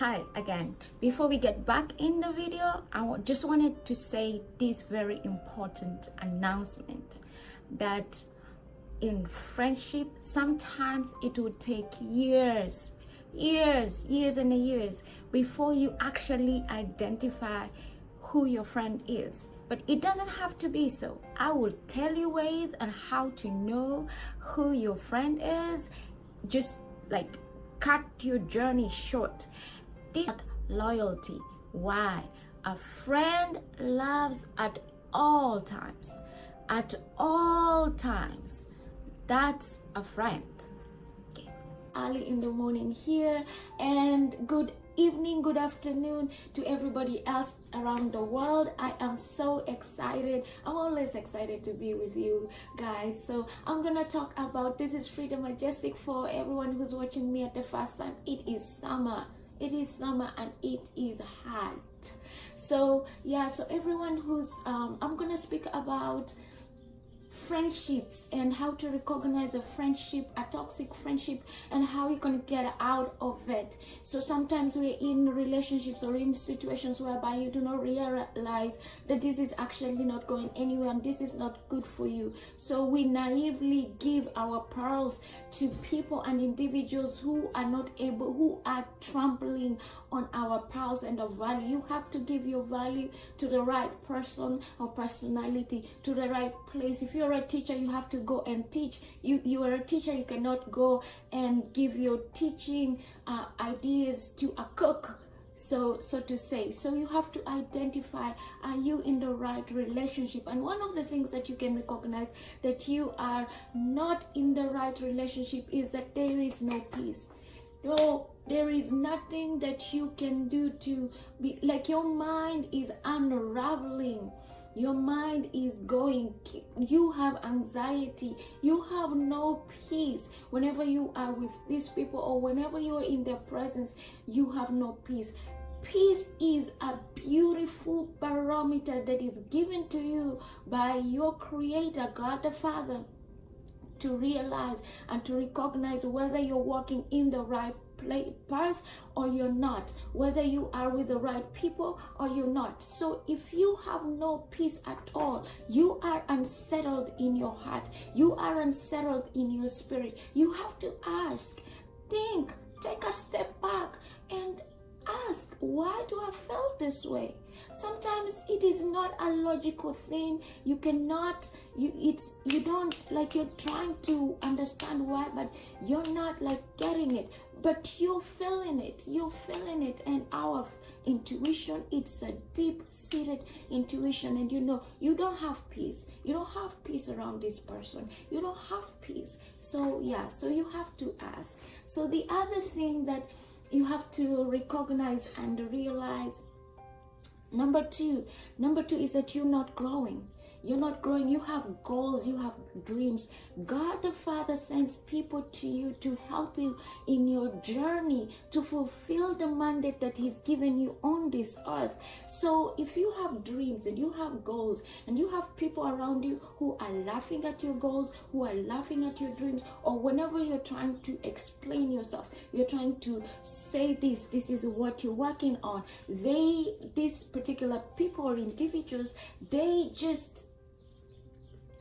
Hi again. Before we get back in the video, just wanted to say this very important announcement that in friendship, sometimes it would take years and years before you actually identify who your friend is. But it doesn't have to be so. I will tell you ways on how to know who your friend is. Just like cut your journey short. This is not loyalty. Why? A friend loves at all times. At all times. That's a friend. Okay. Early in the morning here, and good evening, good afternoon to everybody else around the world. I am so excited. I'm always excited to be with you guys. So I'm gonna talk about, this is Frida Majestic for everyone who's watching me at the first time. It is summer. It is summer and it is hot. So yeah, so everyone who's I'm gonna speak about friendships and how to recognize a friendship, a toxic friendship, and how you can get out of it. So sometimes we're in relationships or in situations whereby you do not realize that this is actually not going anywhere and this is not good for you. So we naively give our pearls to people and individuals who are not able, who are trampling on our pearls and of value. You have to give your value to the right person or personality, to the right place. If you're a teacher, you have to go and teach. You are a teacher, you cannot go and give your teaching ideas to a cook, so to say. So you have to identify, are you in the right relationship? And one of the things that you can recognize that you are not in the right relationship is that there is no peace. No, there is nothing that you can do to be like, your mind is unraveling. Your mind is going, you have anxiety, you have no peace. Whenever you are with these people or whenever you are in their presence, you have no peace. Peace is a beautiful barometer that is given to you by your Creator, God the Father, to realize and to recognize whether you're walking in the right path or you're not, whether you are with the right people or you're not. So if you have no peace at all, you are unsettled in your heart, you are unsettled in your spirit, you have to ask, think, take a step back and ask, why do I feel this way? Sometimes it is not a logical thing. You cannot, you don't, like, you're trying to understand why, but you're not like getting it, but you're feeling it, and our intuition, it's a deep-seated intuition, and you don't have peace. You don't have peace around this person. You don't have peace. So yeah, so you have to ask. So the other thing that you have to recognize and realize, number two is that you're not growing. You're not growing. You have goals, you have dreams. God the Father sends people to you to help you in your journey to fulfill the mandate that He's given you on this earth. So if you have dreams and you have goals and you have people around you who are laughing at your goals, who are laughing at your dreams, or whenever you're trying to explain yourself, you're trying to say this is what you're working on, these particular people or individuals, they just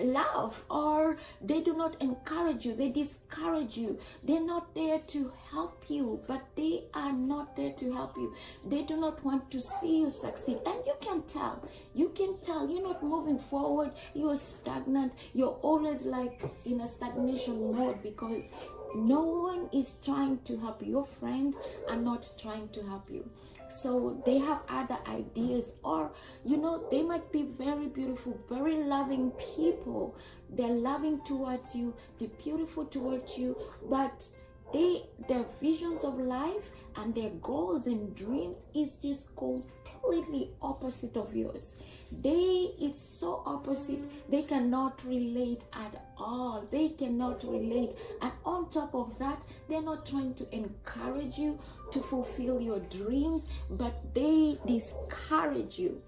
laugh, or they do not encourage you, they discourage you. They're not there to help you, but they are not there to help you. They do not want to see you succeed, and you can tell you're not moving forward. You're stagnant. You're always like in a stagnation mode because no one is trying to help you. Your friends are not trying to help you. So they have other ideas, or they might be very beautiful, very loving people. They're loving towards you, they're beautiful towards you, but their visions of life and their goals and dreams is just completely opposite of yours. It's so opposite, they cannot relate at all. They cannot relate, and on top of that, they're not trying to encourage you to fulfill your dreams, but they discourage you.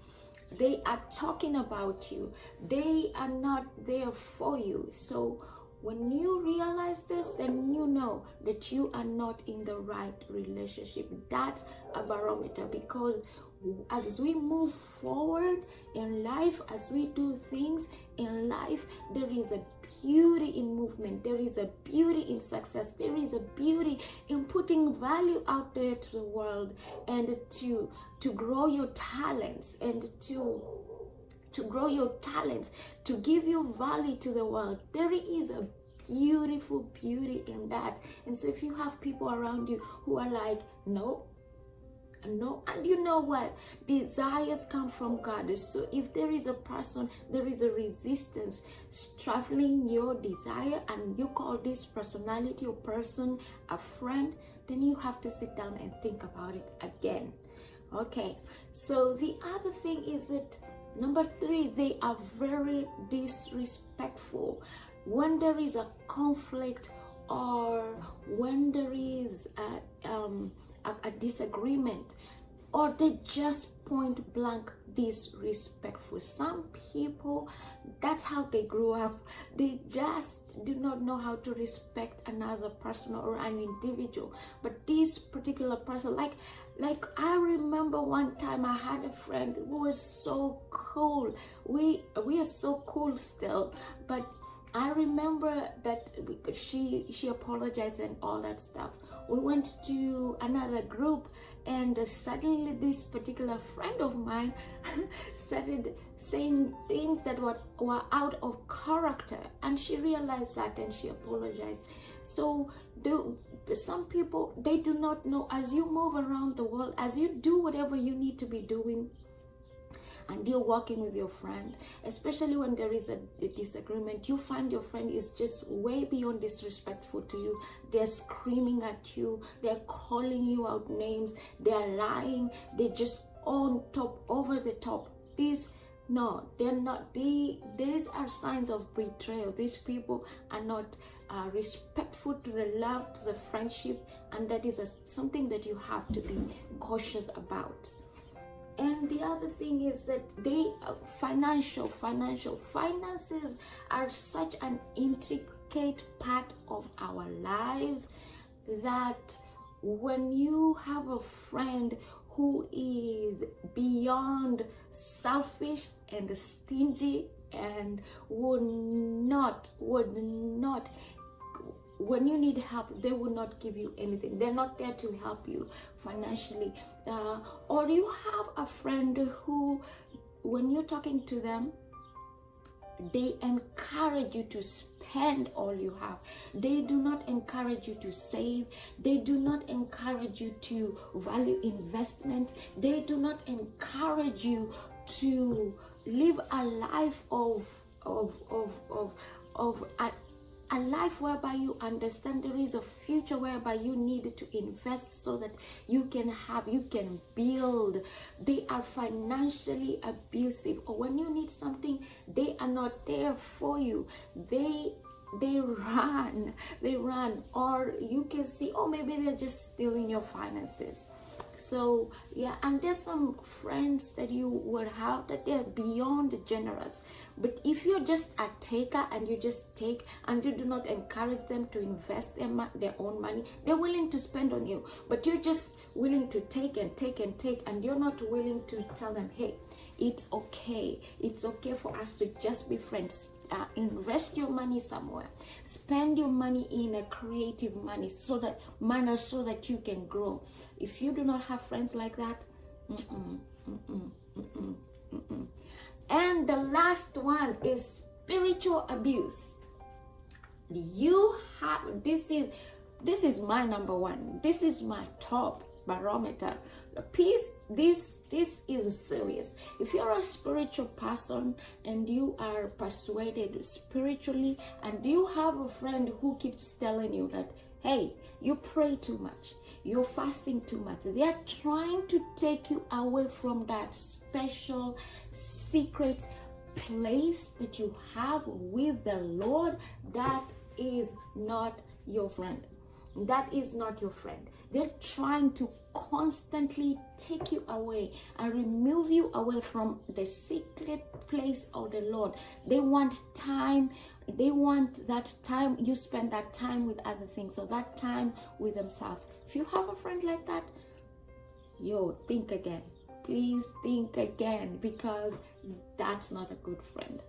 They are talking about you. They are not there for you. So When you realize this, then you know that you are not in the right relationship. That's a barometer, because as we move forward in life, as we do things in life, there is a beauty in movement, there is a beauty in success, there is a beauty in putting value out there to the world, and to grow your talents, and to grow your talents, to give your value to the world. There is a beautiful beauty in that. And so if you have people around you who are like, no, and you know what, desires come from God. So if there is a person, there is a resistance stifling your desire, and you call this personality or person a friend, then you have to sit down and think about it again. Okay, so the other thing is that number 3, they are very disrespectful. When there is a conflict, or when there is a disagreement, or they just point blank disrespectful. Some people, that's how they grew up. They just do not know how to respect another person or an individual. But this particular person, like I remember one time I had a friend who was so cool. We are so cool still, but I remember that she apologized and all that stuff. We went to another group, and suddenly this particular friend of mine started saying things that were out of character, and she realized that and she apologized. So some people, they do not know, as you move around the world, as you do whatever you need to be doing, and you're walking with your friend, especially when there is a disagreement, you find your friend is just way beyond disrespectful to you. They're screaming at you, they're calling you out names, they're lying, they're just on top, over the top. These they're not. These are signs of betrayal. These people are not respectful to the love, to the friendship, and that is something that you have to be cautious about. And the other thing is that finances are such an intricate part of our lives, that when you have a friend who is beyond selfish and stingy, and would not, when you need help, they will not give you anything. They're not there to help you financially. Or you have a friend who, when you're talking to them, they encourage you to spend all you have. They do not encourage you to save. They do not encourage you to value investment. They do not encourage you to live a life of a life whereby you understand there is a future whereby you need to invest so that you can build. They are financially abusive, or when you need something, they are not there for you. They run, or you can see, oh, maybe they're just stealing your finances. So yeah, and there's some friends that you would have that they're beyond generous, but if you're just a taker and you just take and you do not encourage them to invest their own money, they're willing to spend on you, but you're just willing to take and take and take, and you're not willing to tell them, hey, it's okay for us to just be friends. Invest your money somewhere, spend your money in a creative manner so that you can grow. If you do not have friends like that, And the last one is spiritual abuse. You have, this is my number one. This is my top barometer. This is serious. If you're a spiritual person and you are persuaded spiritually, and you have a friend who keeps telling you that, hey, you pray too much, you're fasting too much, they are trying to take you away from that special secret place that you have with the Lord, that is not your friend. that is not your friend. They're trying to constantly take you away and remove you away from the secret place of the Lord. They want time. They want that time you spend that time with other things, or that time with themselves. If you have a friend like that, yo, think again. Please think again, because that's not a good friend.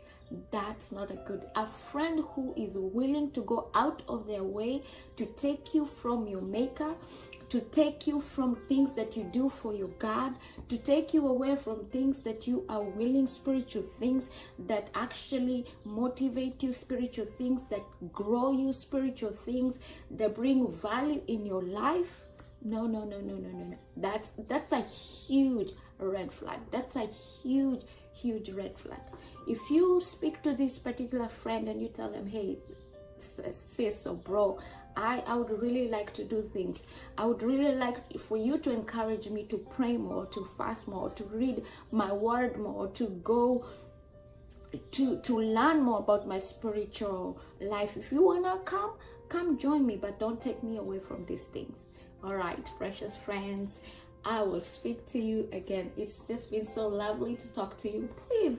That's not a friend who is willing to go out of their way to take you from your maker, to take you from things that you do for your God, to take you away from things that you are willing, spiritual things that actually motivate you, spiritual things that grow you, spiritual things that bring value in your life. No. That's a huge red flag. That's a huge red flag. If you speak to this particular friend and you tell them, hey, sis or bro, I would really like to do things. I would really like for you to encourage me to pray more, to fast more, to read my word more, to go to learn more about my spiritual life. If you wanna come join me, but don't take me away from these things. All right, precious friends, I will speak to you again. It's just been so lovely to talk to you. Please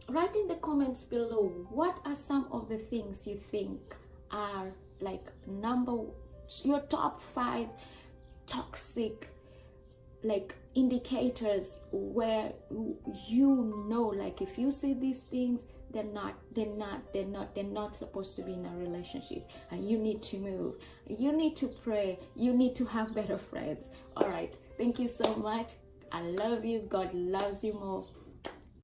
write in the comments below, what are some of the things you think are like your top 5 toxic like indicators where you know, like if you see these things, they're not supposed to be in a relationship, and you need to move, you need to pray, you need to have better friends. All right, thank you so much. I love you. God loves you more.